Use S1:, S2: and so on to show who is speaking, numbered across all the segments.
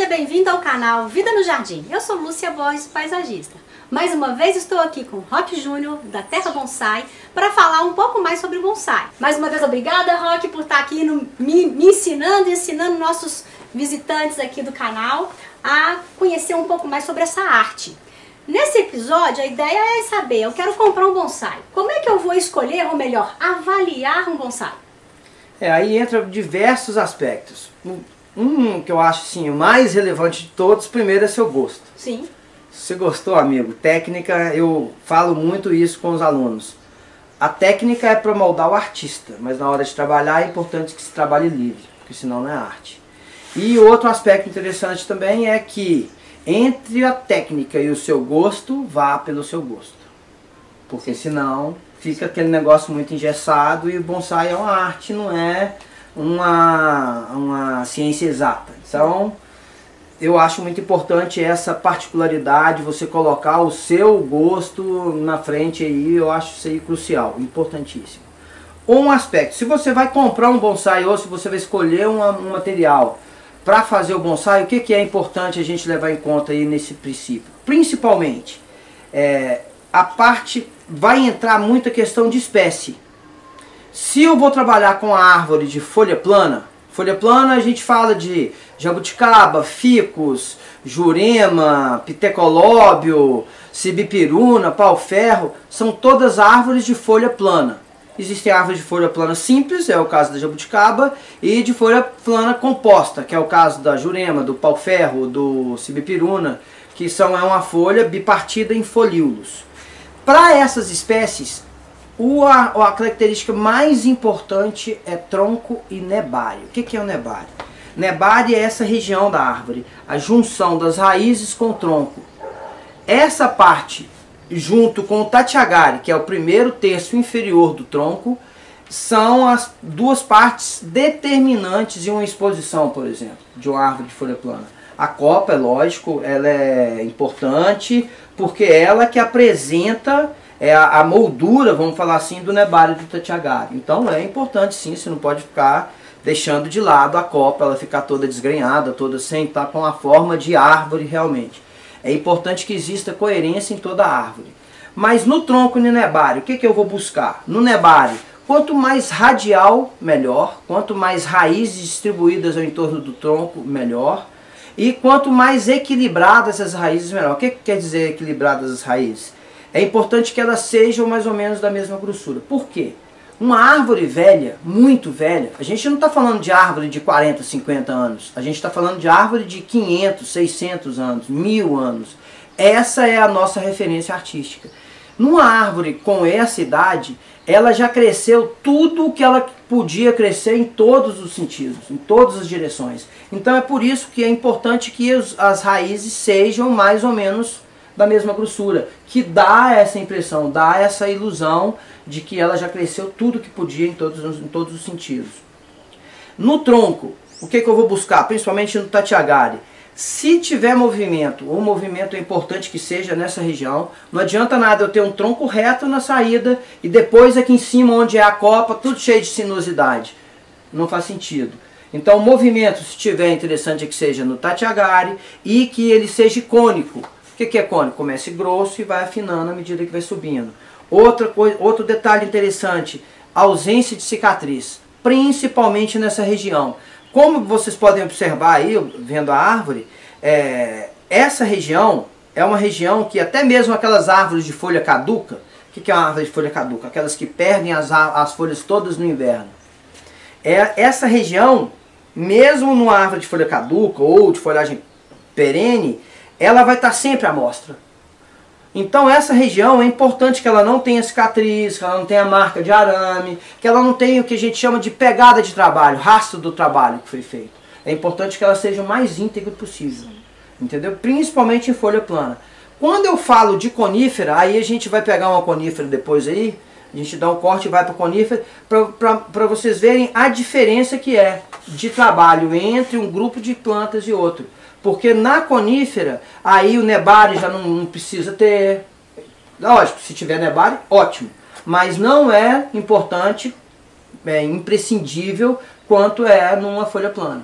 S1: Seja bem-vindo ao canal Vida no Jardim. Eu sou Lúcia Borges, paisagista. Mais uma vez estou aqui com o Roque Júnior, da Terra Bonsai, para falar um pouco mais sobre bonsai. Mais uma vez, obrigada, Roque, por estar aqui me ensinando e ensinando nossos visitantes aqui do canal a conhecer um pouco mais sobre essa arte. Nesse episódio, a ideia é saber, eu quero comprar um bonsai. Como é que eu vou escolher, ou melhor, avaliar um bonsai?
S2: Aí entra diversos aspectos. Um que eu acho assim, o mais relevante de todos, primeiro é seu gosto.
S1: Sim.
S2: Se você gostou, amigo, técnica, eu falo muito isso com os alunos. A técnica é para moldar o artista, mas na hora de trabalhar é importante que se trabalhe livre, porque senão não é arte. E outro aspecto interessante também é que entre a técnica e o seu gosto, vá pelo seu gosto. Porque senão fica aquele negócio muito engessado e o bonsai é uma arte, não é uma ciência exata. Então, eu acho muito importante essa particularidade, você colocar o seu gosto na frente aí, eu acho isso aí crucial, importantíssimo. Um aspecto, se você vai comprar um bonsai ou se você vai escolher um material para fazer o bonsai, o que é importante a gente levar em conta aí nesse princípio? Principalmente, a parte vai entrar muita questão de espécie. Se eu vou trabalhar com a árvore de folha plana a gente fala de jabuticaba, ficus, jurema, pitecolóbio, sibipiruna, pau-ferro, são todas árvores de folha plana. Existem árvores de folha plana simples, é o caso da jabuticaba, e de folha plana composta, que é o caso da jurema, do pau-ferro, do sibipiruna, que é uma folha bipartida em folíolos. Para essas espécies, a característica mais importante é tronco e nebário. O que é o nebário? Nebário é essa região da árvore, a junção das raízes com o tronco. Essa parte, junto com o tatiagare, que é o primeiro terço inferior do tronco, são as duas partes determinantes em uma exposição, por exemplo, de uma árvore de folha plana. A copa, é lógico, ela é importante, porque ela que apresenta a moldura, vamos falar assim, do nebário do tatiagare. Então é importante sim, você não pode ficar deixando de lado a copa, ela ficar toda desgrenhada, toda sem estar com a forma de árvore realmente. É importante que exista coerência em toda a árvore. Mas no tronco e no nebário, o que eu vou buscar? No nebário, quanto mais radial, melhor. Quanto mais raízes distribuídas ao entorno do tronco, melhor. E quanto mais equilibradas as raízes, melhor. O que quer dizer equilibradas as raízes? É importante que elas sejam mais ou menos da mesma grossura. Por quê? Uma árvore velha, muito velha, a gente não está falando de árvore de 40, 50 anos. A gente está falando de árvore de 500, 600 anos, 1000 anos. Essa é a nossa referência artística. Numa árvore com essa idade, ela já cresceu tudo o que ela podia crescer em todos os sentidos, em todas as direções. Então é por isso que é importante que as raízes sejam mais ou menos da mesma grossura, que dá essa impressão, dá essa ilusão de que ela já cresceu tudo que podia em todos os sentidos. No tronco, o que eu vou buscar? Principalmente no tatiagare. Se tiver movimento, o movimento é importante que seja nessa região. Não adianta nada eu ter um tronco reto na saída e depois aqui em cima onde é a copa, tudo cheio de sinuosidade. Não faz sentido. Então o movimento, se tiver interessante, é que seja no tatiagare e que ele seja cônico. O que é cônico? Começa grosso e vai afinando à medida que vai subindo. Outro detalhe interessante, a ausência de cicatriz, principalmente nessa região. Como vocês podem observar aí, vendo a árvore, essa região é uma região que até mesmo aquelas árvores de folha caduca, o que é uma árvore de folha caduca? Aquelas que perdem as folhas todas no inverno. Essa região, mesmo numa árvore de folha caduca ou de folhagem perene, ela vai estar sempre à mostra. Então essa região é importante que ela não tenha cicatriz, que ela não tenha marca de arame, que ela não tenha o que a gente chama de pegada de trabalho, rastro do trabalho que foi feito. É importante que ela seja o mais íntegra possível. Entendeu? Principalmente em folha plana. Quando eu falo de conífera, aí a gente vai pegar uma conífera depois aí, a gente dá um corte e vai para a conífera, para vocês verem a diferença que é de trabalho entre um grupo de plantas e outro. Porque na conífera, aí o nebário já não precisa ter. Lógico, se tiver nebário, ótimo. Mas não é importante, é imprescindível quanto é numa folha plana.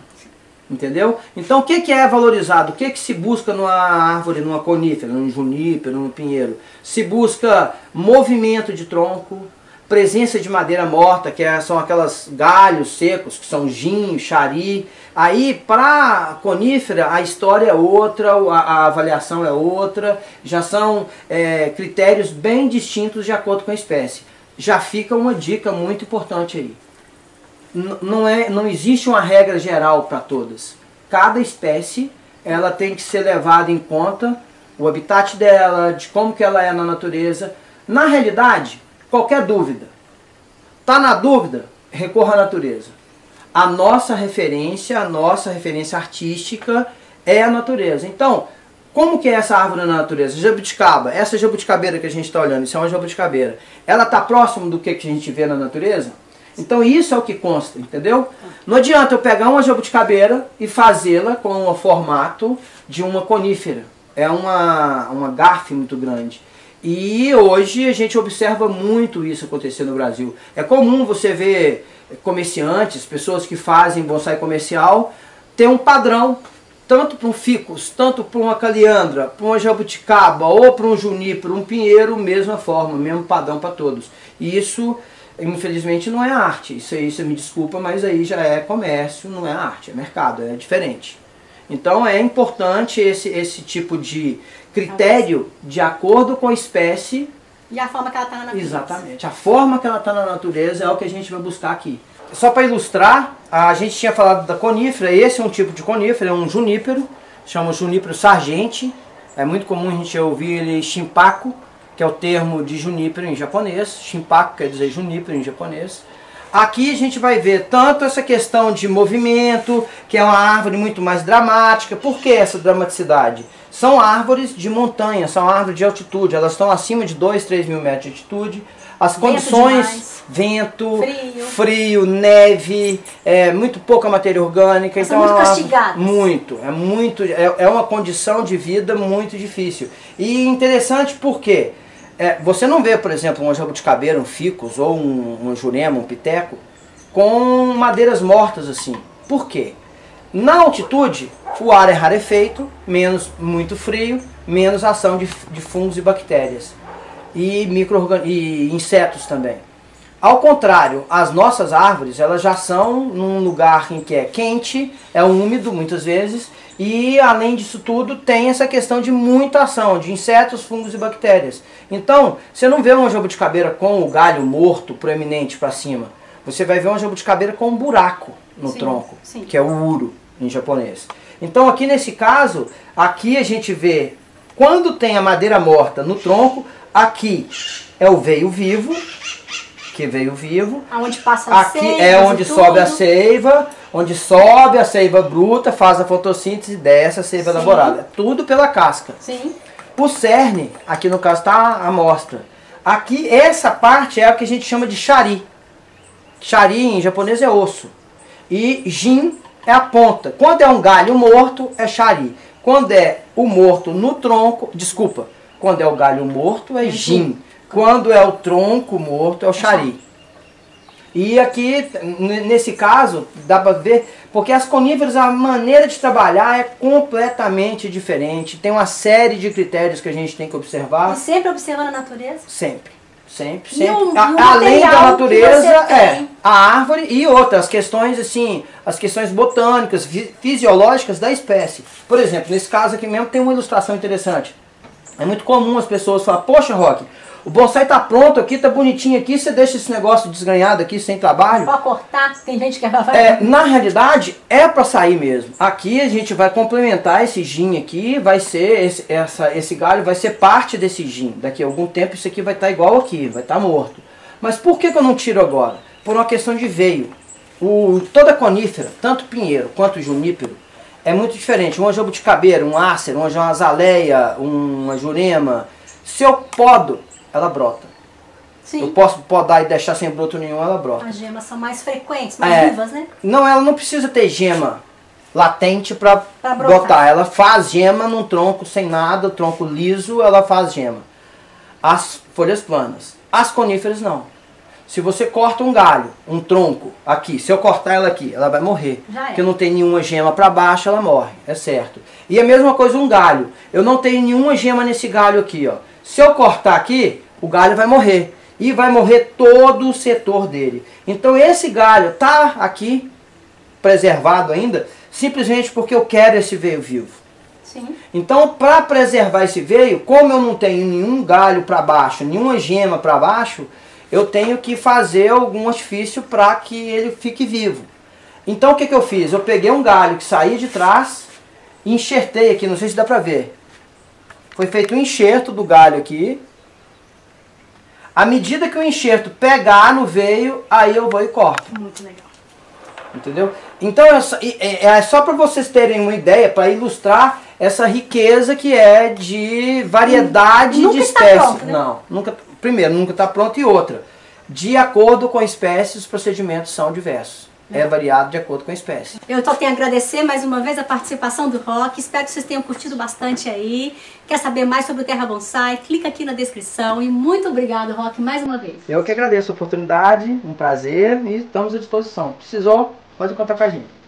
S2: Entendeu? Então o que é valorizado? O que se busca numa árvore, numa conífera, num junípero, num pinheiro? Se busca movimento de tronco, presença de madeira morta, são aquelas galhos secos, que são gim, xari. Aí para conífera a história é outra, a avaliação é outra, já são critérios bem distintos de acordo com a espécie. Já fica uma dica muito importante aí. Não existe uma regra geral para todas. Cada espécie ela tem que ser levada em conta, o habitat dela, de como que ela é na natureza. Na realidade, qualquer dúvida, está na dúvida, recorra à natureza. A nossa referência artística é a natureza. Então, como que é essa árvore na natureza? Jabuticaba, essa jabuticabeira que a gente está olhando, isso é uma jabuticabeira. Ela está próximo do que a gente vê na natureza? Então isso é o que consta, entendeu? Não adianta eu pegar uma jabuticabeira e fazê-la com o formato de uma conífera. É uma gafe muito grande. E hoje a gente observa muito isso acontecer no Brasil. É comum você ver comerciantes, pessoas que fazem bonsai comercial, ter um padrão, tanto para um ficus, tanto para uma caliandra, para uma jabuticaba ou para um junípero, um pinheiro, mesma forma, mesmo padrão para todos. E isso, infelizmente, não é arte. Isso aí, você me desculpa, mas aí já é comércio, não é arte, é mercado, é diferente. Então é importante esse tipo de critério de acordo com a espécie.
S1: E a forma que ela está na natureza.
S2: Exatamente. A forma que ela está na natureza é o que a gente vai buscar aqui. Só para ilustrar, a gente tinha falado da conífera. Esse é um tipo de conífera, é um junípero. Chama junípero sargente. É muito comum a gente ouvir ele shimpaku, que é o termo de junípero em japonês. Shimpaku quer dizer junípero em japonês. Aqui a gente vai ver tanto essa questão de movimento, que é uma árvore muito mais dramática. Por que essa dramaticidade? São árvores de montanha, são árvores de altitude, elas estão acima de 2, 3 mil metros de altitude. As condições, vento, frio, neve, muito pouca matéria orgânica.
S1: Elas
S2: então
S1: são muito castigadas.
S2: É uma condição de vida muito difícil. E interessante porque você não vê, por exemplo, uma jabuticabeira, um ficus ou um jurema, um piteco, com madeiras mortas assim. Por quê? Na altitude, o ar é rarefeito, menos muito frio, menos ação de fungos e bactérias. E insetos também. Ao contrário, as nossas árvores, elas já são num lugar em que é quente, é úmido muitas vezes, e além disso tudo tem essa questão de muita ação de insetos, fungos e bactérias. Então, você não vê uma jabuticabeira com o galho morto proeminente para cima. Você vai ver uma jabuticabeira com um buraco no tronco, que é o uro em japonês. Então aqui nesse caso, aqui a gente vê, quando tem a madeira morta no tronco, aqui é o veio vivo,
S1: Onde passa a
S2: aqui
S1: seiva,
S2: é onde sobe a seiva, bruta, faz a fotossíntese e desce a seiva elaborada. É tudo pela casca.
S1: Sim.
S2: O cerne, aqui no caso está a amostra. Aqui, essa parte é o que a gente chama de shari. Shari em japonês é osso. E jin é a ponta. Quando é um galho morto, é shari. Quando é o morto no tronco, quando é o galho morto, é jin. Quando é o tronco morto, é o shari. E aqui, nesse caso, dá para ver, porque as coníferas, a maneira de trabalhar é completamente diferente. Tem uma série de critérios que a gente tem que observar.
S1: E sempre observando a natureza?
S2: Sempre. Sempre.
S1: Além
S2: da natureza, a árvore e outras questões, assim, as questões botânicas, fisiológicas da espécie. Por exemplo, nesse caso aqui mesmo tem uma ilustração interessante. É muito comum as pessoas falarem, poxa, Roque, o bonsai tá pronto aqui, tá bonitinho aqui, você deixa esse negócio desgrenhado aqui, sem trabalho.
S1: Pode cortar, tem gente que vai...
S2: Na realidade, é para sair mesmo. Aqui a gente vai complementar esse gin aqui, vai ser, esse galho vai ser parte desse gin. Daqui a algum tempo isso aqui vai estar igual aqui, vai estar morto. Mas por que eu não tiro agora? Por uma questão de veio. Toda conífera, tanto pinheiro quanto junípero, é muito diferente. Uma jabuticabeira, um ácer, uma azaleia, uma jurema, se eu podo, ela brota.
S1: Sim.
S2: Eu posso podar e deixar sem broto nenhum, ela brota.
S1: As gemas são mais frequentes, mais vivas, né?
S2: Não, ela não precisa ter gema latente para brotar. Ela faz gema num tronco sem nada, tronco liso, ela faz gema. As folhas planas. As coníferas não. Se você corta um galho, um tronco, aqui, se eu cortar ela aqui, ela vai morrer. Porque não tem nenhuma gema para baixo, ela morre, é certo. E a mesma coisa um galho. Eu não tenho nenhuma gema nesse galho aqui, ó. Se eu cortar aqui, o galho vai morrer. E vai morrer todo o setor dele. Então esse galho tá aqui, preservado ainda, simplesmente porque eu quero esse veio vivo.
S1: Sim.
S2: Então, para preservar esse veio, como eu não tenho nenhum galho para baixo, nenhuma gema para baixo, eu tenho que fazer algum artifício para que ele fique vivo. Então o que eu fiz? Eu peguei um galho que saía de trás e enxertei aqui, não sei se dá para ver. Foi feito um enxerto do galho aqui. À medida que o enxerto pegar no veio, aí eu vou e corto.
S1: Muito legal.
S2: Entendeu? Então é só para vocês terem uma ideia, para ilustrar essa riqueza que é de variedade de espécies. Pronto, né? Não, nunca. Primeiro, nunca está pronto, e outra, de acordo com a espécie, os procedimentos são diversos. É variado de acordo com a espécie.
S1: Eu só tenho a agradecer mais uma vez a participação do Roque. Espero que vocês tenham curtido bastante aí. Quer saber mais sobre o Terra Bonsai? Clica aqui na descrição. E muito obrigado, Roque, mais uma vez.
S2: Eu que agradeço a oportunidade, um prazer, e estamos à disposição. Precisou, pode contar com a gente.